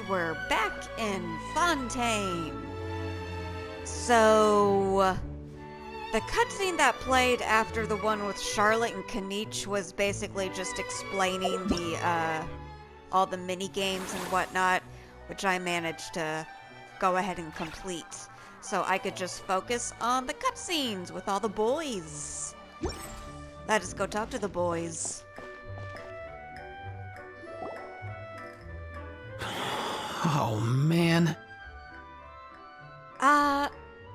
we're back in Fontaine. So, the cutscene that played after the one with Charlotte and Kaniche was basically just explaining all the mini games and whatnot, which I managed to go ahead and complete. So I could just focus on the cutscenes with all the boys. Let us go talk to the boys. Oh, man.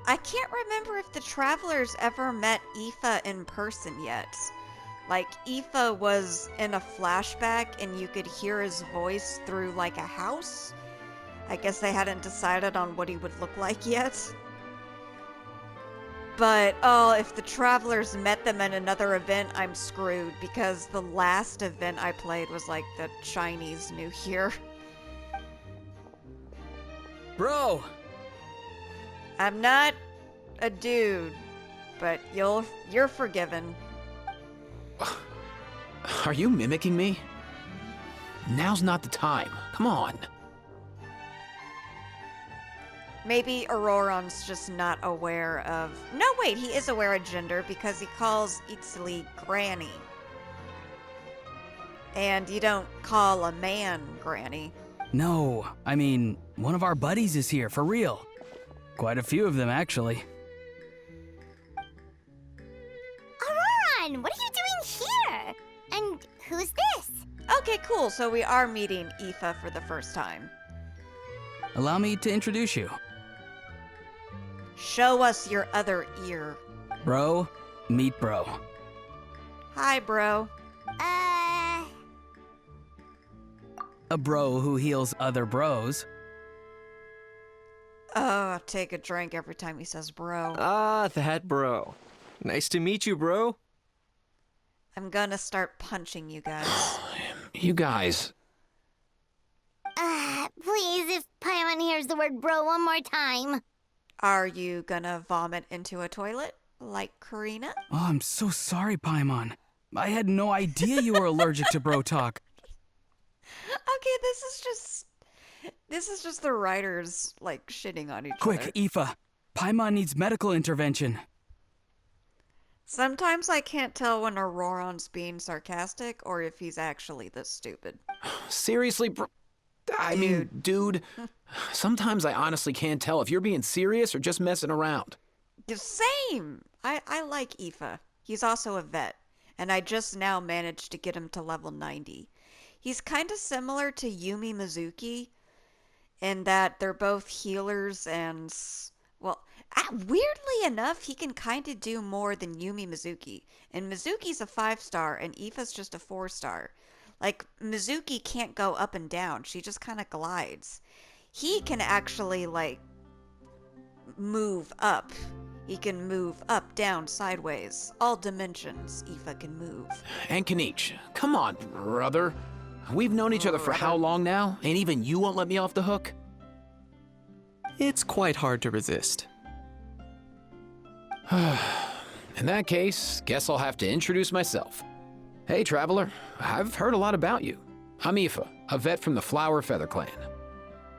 I can't remember if the travelers ever met Aoife in person yet. Like, Aoife was in a flashback and you could hear his voice through, like, a house. I guess they hadn't decided on what he would look like yet. But, oh, if the travelers met them in another event, I'm screwed, because the last event I played was, like, the Chinese New Year. Bro! I'm not a dude, but you're forgiven. Are you mimicking me? Now's not the time. Come on. Maybe Auroron's just not aware of... No, wait, he is aware of gender because he calls Itsuli Granny. And you don't call a man Granny. No, I mean, one of our buddies is here, for real. Quite a few of them, actually. Auroron, what are you doing here? And who's this? Okay, cool, so we are meeting Aoife for the first time. Allow me to introduce you. Show us your other ear. Bro, meet bro. Hi, bro. A bro who heals other bros. Oh, take a drink every time he says bro. Ah, that bro. Nice to meet you, bro. I'm gonna start punching you guys. You guys. Please, if Paimon hears the word bro one more time. Are you gonna vomit into a toilet, like Karina? Oh, I'm so sorry, Paimon. I had no idea you were allergic to bro talk. Okay, this is just the writers, like, shitting on each other. Quick, Aoife. Paimon needs medical intervention. Sometimes I can't tell when Auroron's being sarcastic or if he's actually this stupid. Seriously, bro? I mean, dude. Sometimes I honestly can't tell if you're being serious or just messing around. The same! I like Aoife. He's also a vet, and I just now managed to get him to level 90. He's kind of similar to Yumi Mizuki in that they're both healers and, well, weirdly enough, he can kind of do more than Yumi Mizuki. And Mizuki's a 5-star and Aoife's just a 4-star. Like, Mizuki can't go up and down. She just kind of glides. He can actually, like, move up. He can move up, down, sideways. All dimensions Aoife can move. And Kaniche, come on, brother. We've known each other for how long now? And even you won't let me off the hook? It's quite hard to resist. In that case, guess I'll have to introduce myself. Hey, traveler. I've heard a lot about you. I'm Aoife, a vet from the Flower Feather Clan.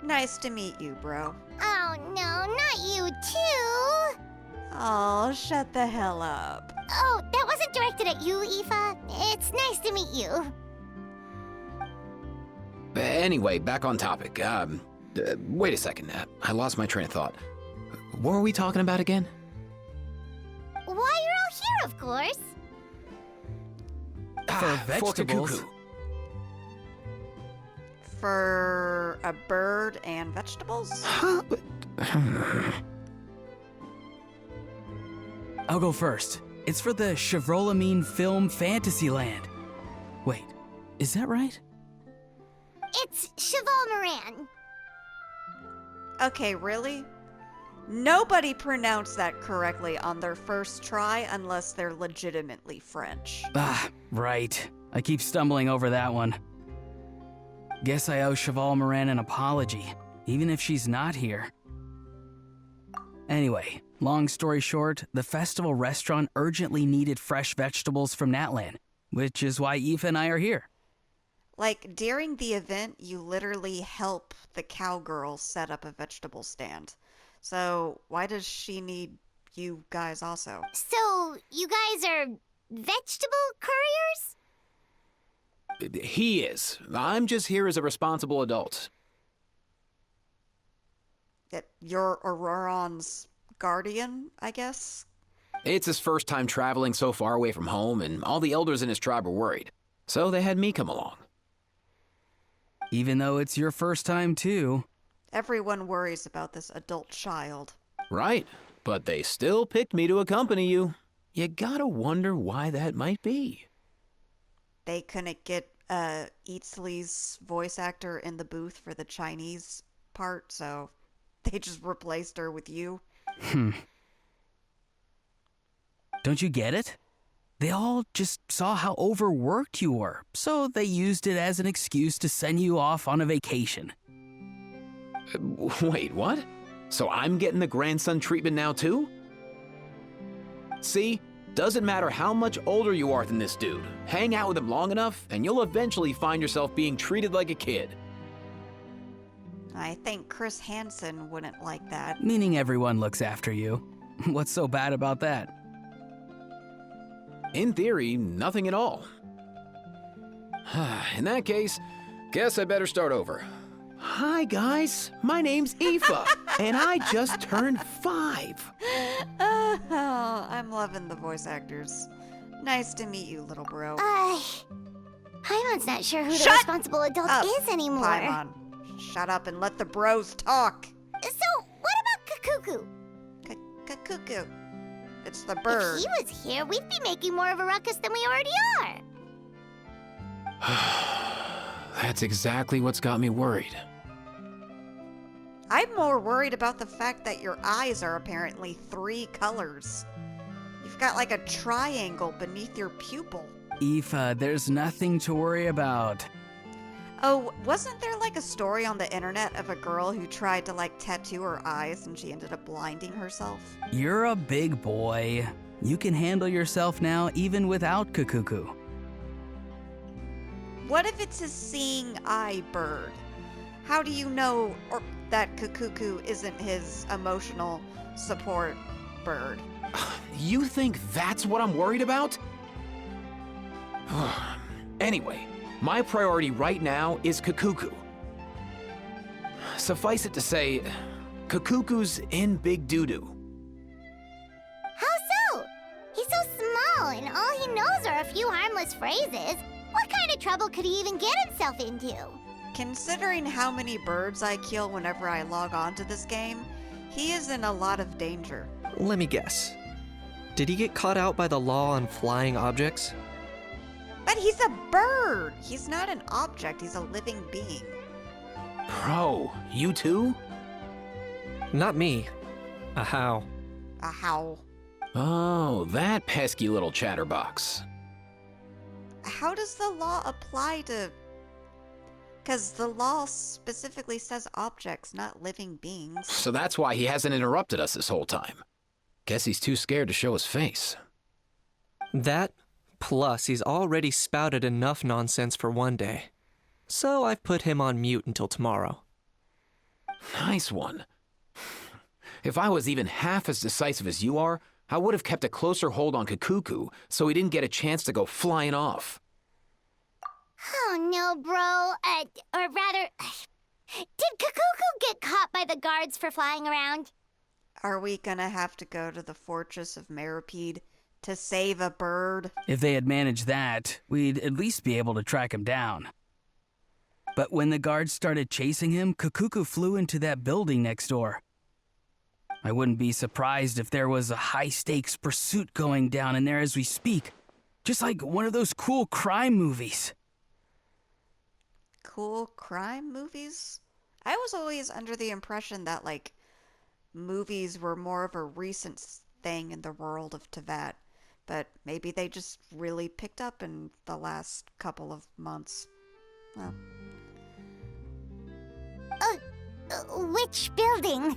Nice to meet you, bro. Oh no, not you too! Oh, shut the hell up. Oh, that wasn't directed at you, Aoife. It's nice to meet you. Anyway, back on topic. Wait a second. I lost my train of thought. What were we talking about again? Why, you're all here, of course. For vegetables. Fork-a-cuckoo. For a bird and vegetables? Huh? I'll go first. It's for the Chevrolamine Film Fantasyland. Wait, is that right? It's Cheval Moran. Okay, really? Nobody pronounced that correctly on their first try unless they're legitimately French. Ah, right. I keep stumbling over that one. Guess I owe Cheval Moran an apology, even if she's not here. Anyway, long story short, the festival restaurant urgently needed fresh vegetables from Natlan, which is why Aoife and I are here. Like, during the event, you literally help the cowgirl set up a vegetable stand. So, why does she need you guys also? So, you guys are vegetable couriers? He is. I'm just here as a responsible adult. You're Auroron's guardian, I guess? It's his first time traveling so far away from home, and all the elders in his tribe were worried. So they had me come along. Even though it's your first time, too. Everyone worries about this adult child. Right, but they still picked me to accompany you. You gotta wonder why that might be. They couldn't get Eatsley's voice actor in the booth for the Chinese part, so they just replaced her with you. Don't you get it? They all just saw how overworked you were, so they used it as an excuse to send you off on a vacation. Wait, what? So I'm getting the grandson treatment now too? See? Doesn't matter how much older you are than this dude. Hang out with him long enough, and you'll eventually find yourself being treated like a kid. I think Chris Hansen wouldn't like that. Meaning everyone looks after you. What's so bad about that? In theory, nothing at all. In that case, guess I better start over. Hi guys, my name's Aoife, and I just turned 5. Oh, I'm loving the voice actors. Nice to meet you, little bro. Paimon's not sure who the Shut responsible adult up, is anymore. Paimon. Shut up and let the bros talk. So, what about Kakuku? Cuckoo. It's the bird. If he was here, we'd be making more of a ruckus than we already are. That's exactly what's got me worried. I'm more worried about the fact that your eyes are apparently 3 colors. You've got like a triangle beneath your pupil. Aoife, there's nothing to worry about. Oh, wasn't there like a story on the internet of a girl who tried to like tattoo her eyes and she ended up blinding herself? You're a big boy. You can handle yourself now even without Kakuku. What if it's a seeing eye bird? How do you know that Kakuku isn't his emotional support bird? You think that's what I'm worried about? Anyway, my priority right now is Kakuku. Suffice it to say, Kakuku's in big doo-doo. How so? He's so small, and all he knows are a few harmless phrases. What kind of trouble could he even get himself into? Considering how many birds I kill whenever I log on to this game, he is in a lot of danger. Let me guess. Did he get caught out by the law on flying objects? But he's a bird! He's not an object, he's a living being. Bro, you too? Not me. A how? A howl. Oh, that pesky little chatterbox. How does the law apply to... Because the law specifically says objects, not living beings. So that's why he hasn't interrupted us this whole time. Guess he's too scared to show his face. That, plus he's already spouted enough nonsense for one day. So I've put him on mute until tomorrow. Nice one. If I was even half as decisive as you are, I would have kept a closer hold on Kakuku so he didn't get a chance to go flying off. Oh no, bro. Or rather, did Kakuku get caught by the guards for flying around? Are we gonna have to go to the Fortress of Meripede to save a bird? If they had managed that, we'd at least be able to track him down. But when the guards started chasing him, Kakuku flew into that building next door. I wouldn't be surprised if there was a high-stakes pursuit going down in there as we speak. Just like one of those cool crime movies. Cool crime movies? I was always under the impression that, like, movies were more of a recent thing in the world of Teyvat. But maybe they just really picked up in the last couple of months. Well. Which building?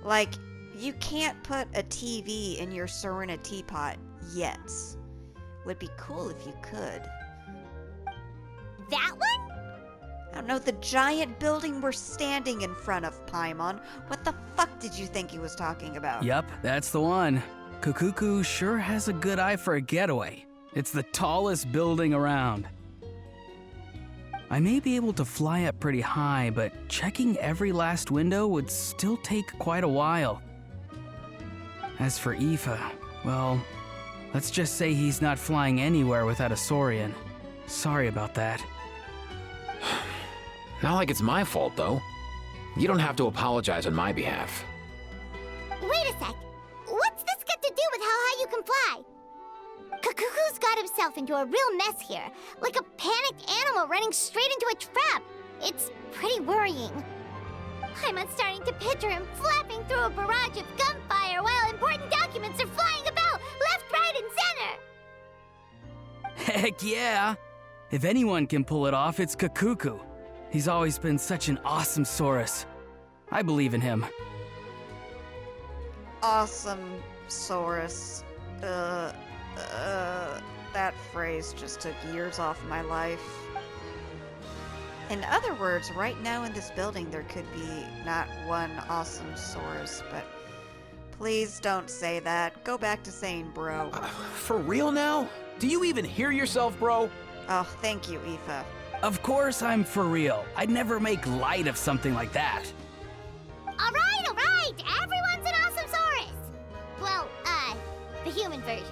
Like, you can't put a TV in your Serena teapot yet. Would be cool if you could. That one? No, no, the giant building we're standing in front of, Paimon. What the fuck did you think he was talking about? Yup, that's the one. Kukuku sure has a good eye for a getaway. It's the tallest building around. I may be able to fly up pretty high, but checking every last window would still take quite a while. As for Aoife, well, let's just say he's not flying anywhere without a Saurian. Sorry about that. Not like it's my fault, though. You don't have to apologize on my behalf. Wait a sec. What's this got to do with how high you can fly? Kakuku's got himself into a real mess here, like a panicked animal running straight into a trap. It's pretty worrying. I'm starting to picture him flapping through a barrage of gunfire while important documents are flying about left, right, and center. Heck yeah! If anyone can pull it off, it's Kukuku. He's always been such an awesome Saurus. I believe in him. Awesome, Saurus. That phrase just took years off my life. In other words, right now in this building there could be not one awesome Saurus, but please don't say that. Go back to saying bro. For real now? Do you even hear yourself, bro? Oh, thank you, Aoife. Of course I'm for real. I'd never make light of something like that. All right, everyone's an awesome Saurus. Well, the human version.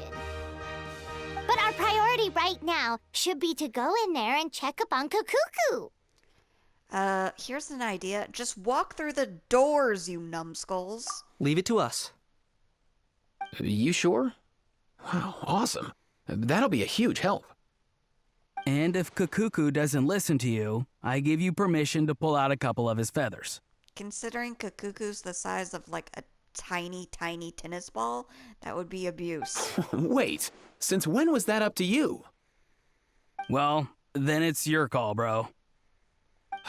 But our priority right now should be to go in there and check up on Kukuku. Here's an idea. Just walk through the doors, you numbskulls. Leave it to us. You sure? Wow, awesome. That'll be a huge help. And if Kukuku doesn't listen to you, I give you permission to pull out a couple of his feathers. Considering Kukuku's the size of like a tiny, tiny tennis ball, that would be abuse. Wait, since when was that up to you? Well, then it's your call, bro.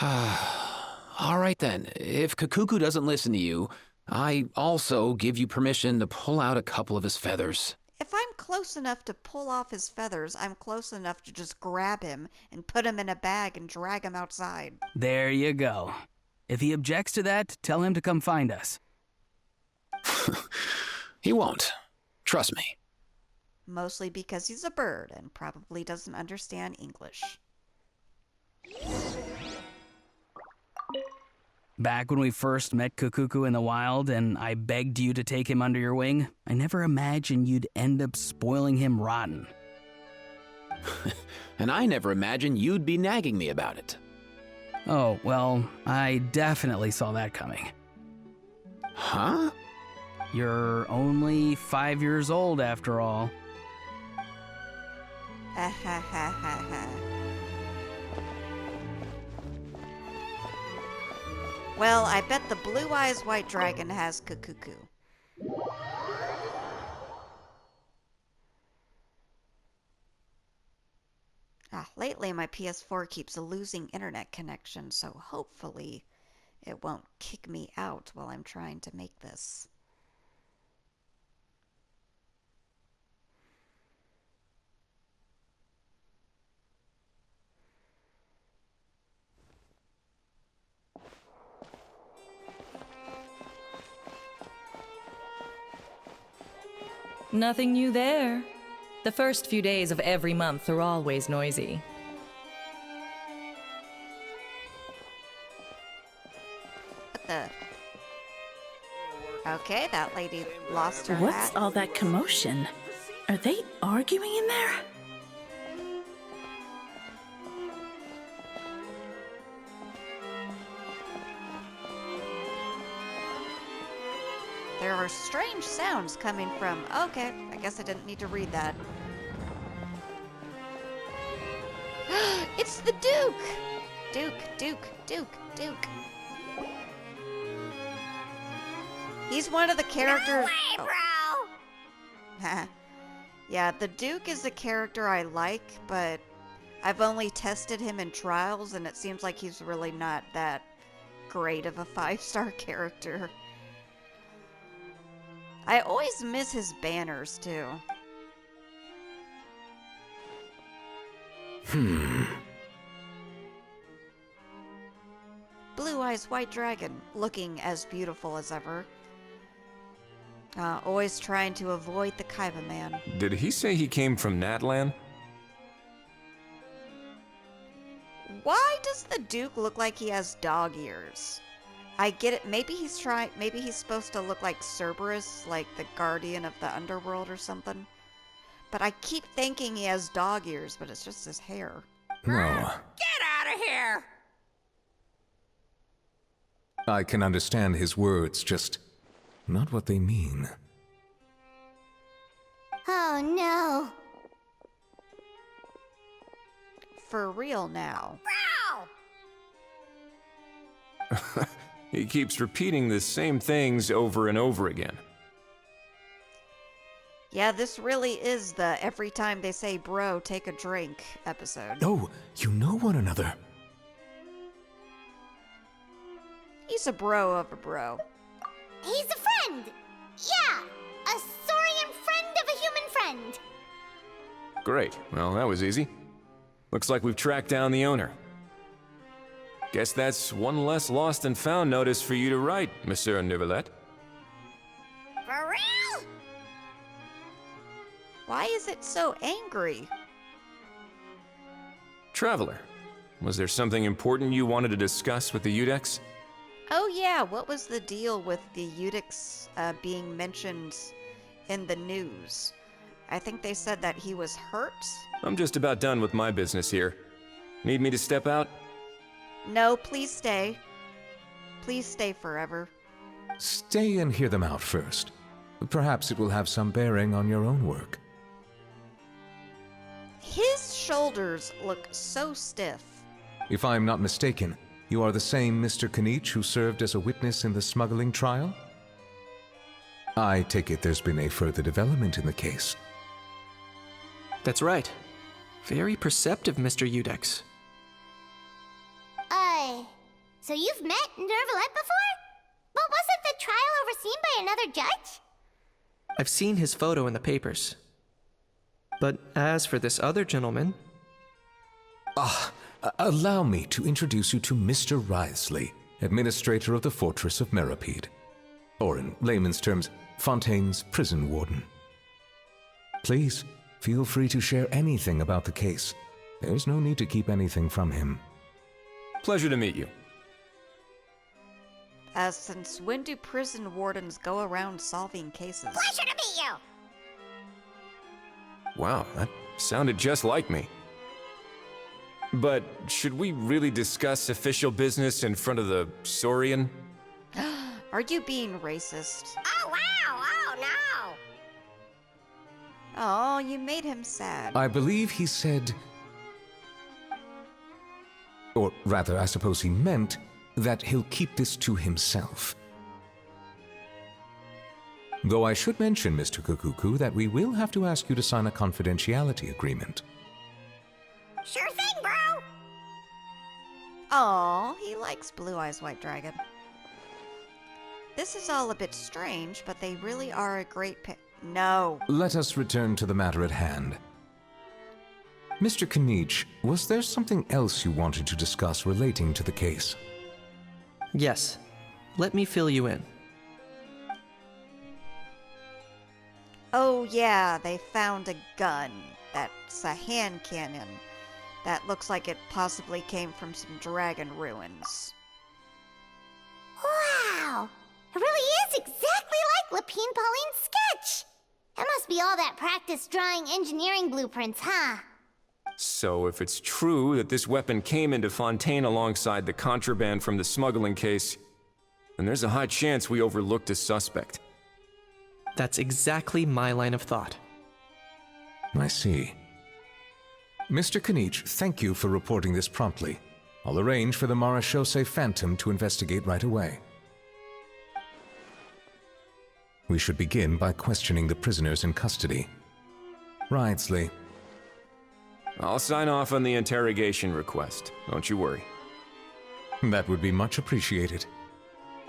All right then, if Kukuku doesn't listen to you, I also give you permission to pull out a couple of his feathers. If I'm close enough to pull off his feathers, I'm close enough to just grab him and put him in a bag and drag him outside. There you go. If he objects to that, tell him to come find us. He won't. Trust me. Mostly because he's a bird and probably doesn't understand English. Back when we first met Kukuku in the wild and I begged you to take him under your wing, I never imagined you'd end up spoiling him rotten. And I never imagined you'd be nagging me about it. Oh, well, I definitely saw that coming. Huh? You're only 5 years old after all. Ha ha ha ha ha. Well, I bet the Blue Eyes White Dragon has Kukuku. Lately my PS4 keeps losing internet connection, so hopefully it won't kick me out while I'm trying to make this. Nothing new there. The first few days of every month are always noisy. What the? Okay, that lady lost her What's hat. all that commotion? Are they arguing in there? There are strange sounds coming from... Okay, I guess I didn't need to read that. It's the Duke! Duke. He's one of the characters... No way, bro! Yeah, the Duke is a character I like, but I've only tested him in trials, and it seems like he's really not that great of a 5-star character. I always miss his banners, too. Blue Eyes White Dragon, looking as beautiful as ever. Always trying to avoid the Kaiba man. Did he say he came from Natlan? Why does the Duke look like he has dog ears? I get it. Maybe he's supposed to look like Cerberus, like the guardian of the underworld or something. But I keep thinking he has dog ears, but it's just his hair. No. Get out of here! I can understand his words, just not what they mean. Oh no. For real now. He keeps repeating the same things over and over again. Yeah, this really is the every time they say bro, take a drink episode. Oh, you know one another. He's a bro of a bro. He's a friend! Yeah! A saurian friend of a human friend! Great. Well, that was easy. Looks like we've tracked down the owner. Guess that's one less lost and found notice for you to write, Monsieur Neuvillette. For real? Why is it so angry? Traveler, was there something important you wanted to discuss with the Udex? Oh yeah, what was the deal with the Udix being mentioned in the news? I think they said that he was hurt? I'm just about done with my business here. Need me to step out? No, please stay. Please stay forever. Stay and hear them out first. Perhaps it will have some bearing on your own work. His shoulders look so stiff. If I'm not mistaken, you are the same Mr. Kanich who served as a witness in the smuggling trial? I take it there's been a further development in the case. That's right. Very perceptive, Mr. Udex. So you've met Neuvillette before? But wasn't the trial overseen by another judge? I've seen his photo in the papers. But as for this other gentleman... Allow me to introduce you to Mr. Wriothesley, administrator of the Fortress of Meripede. Or in layman's terms, Fontaine's prison warden. Please, feel free to share anything about the case. There's no need to keep anything from him. Pleasure to meet you. Since when do prison wardens go around solving cases? Pleasure to meet you! Wow, that sounded just like me. But should we really discuss official business in front of the Saurian? Are you being racist? Oh wow! Oh no! Oh, you made him sad. I believe he said... Or rather, I suppose he meant that he'll keep this to himself. Though I should mention, Mr. Kukuku, that we will have to ask you to sign a confidentiality agreement. Sure thing, bro! Aw, he likes Blue Eyes White Dragon. This is all a bit strange, but they really are a great No. Let us return to the matter at hand. Mr. Kanich, was there something else you wanted to discuss relating to the case? Yes. Let me fill you in. Oh yeah, they found a gun. That's a hand cannon. That looks like it possibly came from some dragon ruins. Wow! It really is exactly like Lapine Pauline's sketch! That must be all that practice drawing engineering blueprints, huh? So if it's true that this weapon came into Fontaine alongside the contraband from the smuggling case, then there's a high chance we overlooked a suspect. That's exactly my line of thought. I see. Mr. Kanich, thank you for reporting this promptly. I'll arrange for the Marechaussee Phantom to investigate right away. We should begin by questioning the prisoners in custody. Wriothesley. I'll sign off on the interrogation request, don't you worry. That would be much appreciated.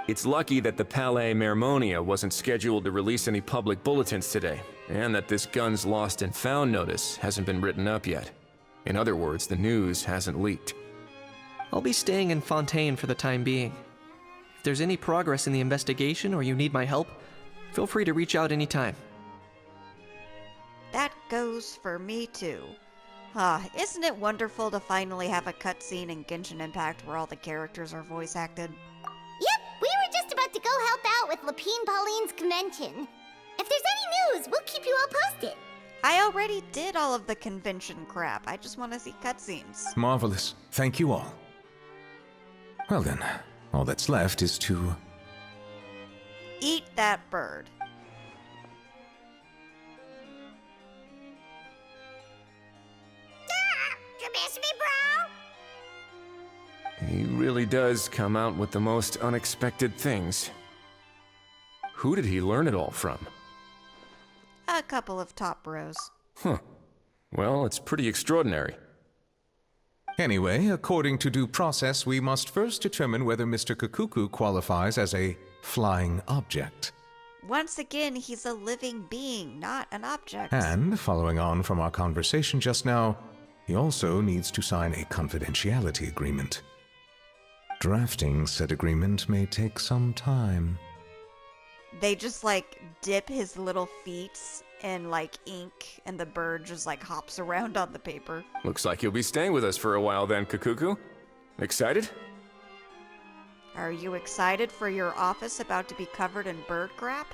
It's lucky that the Palais Mermonia wasn't scheduled to release any public bulletins today, and that this gun's lost and found notice hasn't been written up yet. In other words, the news hasn't leaked. I'll be staying in Fontaine for the time being. If there's any progress in the investigation or you need my help, feel free to reach out anytime. That goes for me too. Isn't it wonderful to finally have a cutscene in Genshin Impact where all the characters are voice acted? Yep, we were just about to go help out with Lapine Pauline's convention. If there's any news, we'll keep you all posted. I already did all of the convention crap. I just want to see cutscenes. Marvelous. Thank you all. Well then, all that's left is to... Eat that bird. You miss me, bro? He really does come out with the most unexpected things. Who did he learn it all from? A couple of top bros. Huh. Well, it's pretty extraordinary. Anyway, according to due process, we must first determine whether Mr. Kakuku qualifies as a flying object. Once again, he's a living being, not an object. And, following on from our conversation just now, he also needs to sign a confidentiality agreement. Drafting said agreement may take some time. They just dip his little feet in ink, and the bird just hops around on the paper. Looks like you'll be staying with us for a while then, Kakuku. Excited? Are you excited for your office about to be covered in bird crap?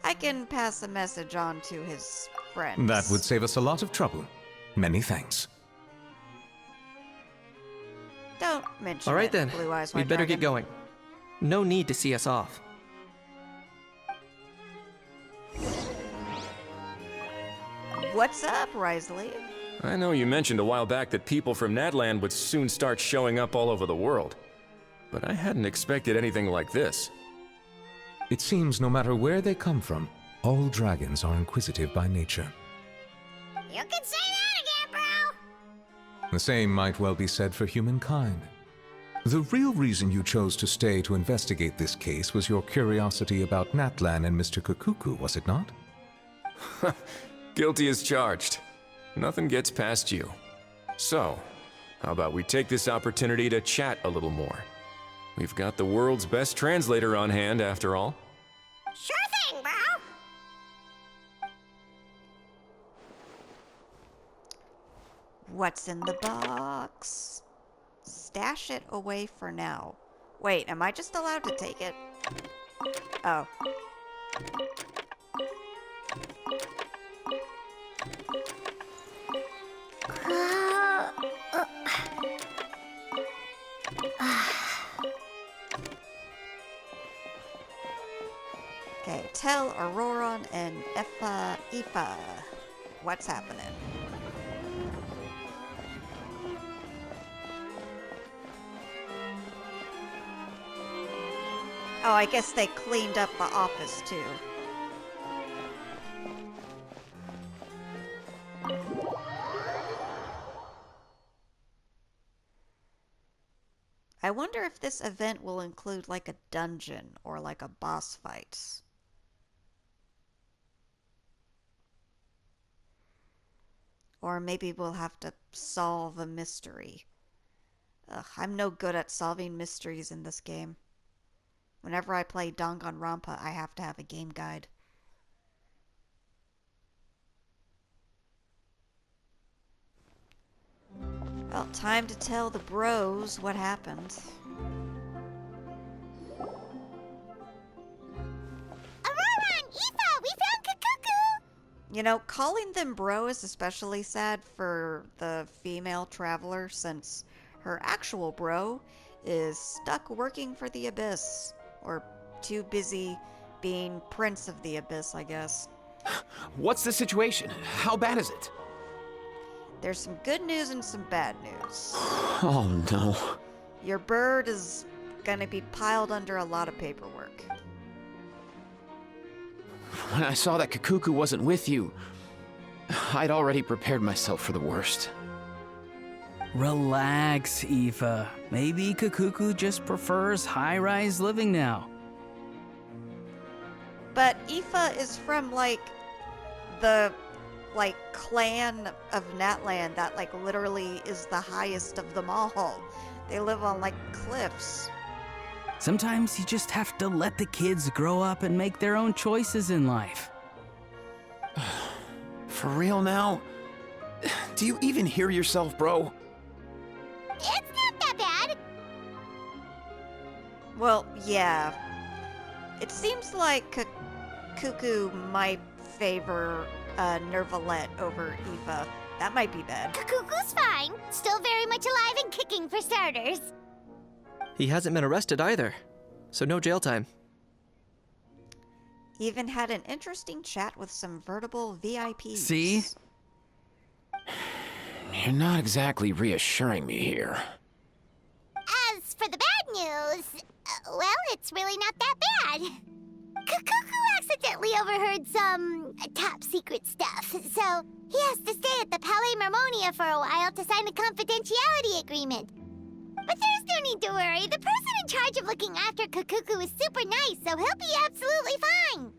I can pass a message on to his friends. That would save us a lot of trouble. Many thanks. Don't mention All right it, then, Blue Eyes we'd White better Dragon. get going. No need to see us off. What's up, Risley? I know you mentioned a while back that people from Nadland would soon start showing up all over the world. But I hadn't expected anything like this. It seems no matter where they come from, all dragons are inquisitive by nature. You can say that again, bro! The same might well be said for humankind. The real reason you chose to stay to investigate this case was your curiosity about Natlan and Mr. Kakuku, was it not? Guilty as charged. Nothing gets past you. So, how about we take this opportunity to chat a little more? We've got the world's best translator on hand, after all. Sure thing, bro! What's in the box? Stash it away for now. Wait, am I just allowed to take it? Oh. Okay, tell Auroron and Aoife what's happening. Oh, I guess they cleaned up the office too. I wonder if this event will include like a dungeon or like a boss fight. Or maybe we'll have to solve a mystery. Ugh, I'm no good at solving mysteries in this game. Whenever I play Danganronpa, I have to have a game guide. Well, time to tell the bros what happened. Auroron! Aoife! We found Kakuku! You know, calling them bro is especially sad for the female traveler since her actual bro is stuck working for the Abyss. Or too busy being Prince of the Abyss, I guess. What's the situation? How bad is it? There's some good news and some bad news. Oh no. Your bird is gonna be piled under a lot of paperwork. When I saw that Kakuku wasn't with you, I'd already prepared myself for the worst. Relax, Aoife. Maybe Kakuku just prefers high-rise living now. But Aoife is from, like, the like clan of Natland that like literally is the highest of them all. They live on like cliffs. Sometimes you just have to let the kids grow up and make their own choices in life. For real now? Do you even hear yourself, bro? It's not that bad. Well, yeah. It seems like Cuckoo might favor Nervalette over Eva. That might be bad. Cuckoo's fine. Still very much alive and kicking for starters. He hasn't been arrested either, so no jail time. Even had an interesting chat with some veritable VIPs. See? You're not exactly reassuring me here. As for the bad news, well, it's really not that bad. Cuckoo accidentally overheard some top secret stuff, so he has to stay at the Palais Marmonia for a while to sign a confidentiality agreement. But there's no need to worry. The person in charge of looking after Cuckoo is super nice, so he'll be absolutely fine.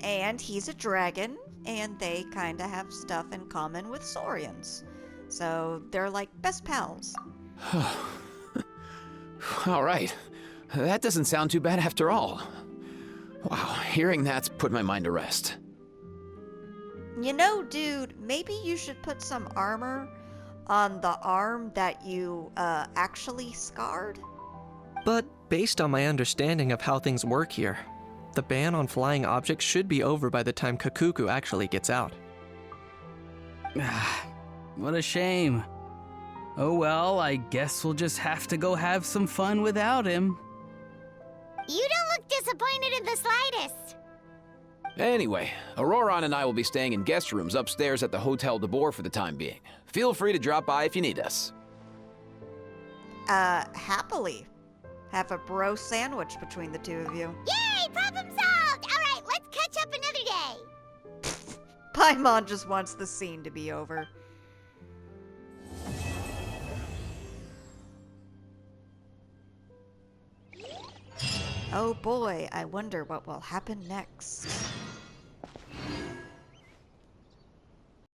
And he's a dragon, and they kind of have stuff in common with Saurians. So they're like best pals. All right. That doesn't sound too bad after all. Wow, hearing that's put my mind to rest. You know, dude, maybe you should put some armor on the arm that you actually scarred. But based on my understanding of how things work here, the ban on flying objects should be over by the time Kakuku actually gets out. What a shame. Oh well, I guess we'll just have to go have some fun without him. You don't look disappointed in the slightest. Anyway, Auroron and I will be staying in guest rooms upstairs at the Hotel de Boer for the time being. Feel free to drop by if you need us. Happily. Have a bro sandwich between the two of you. Yay, problem solved! All right, let's catch up another day. Paimon just wants the scene to be over. Oh boy, I wonder what will happen next.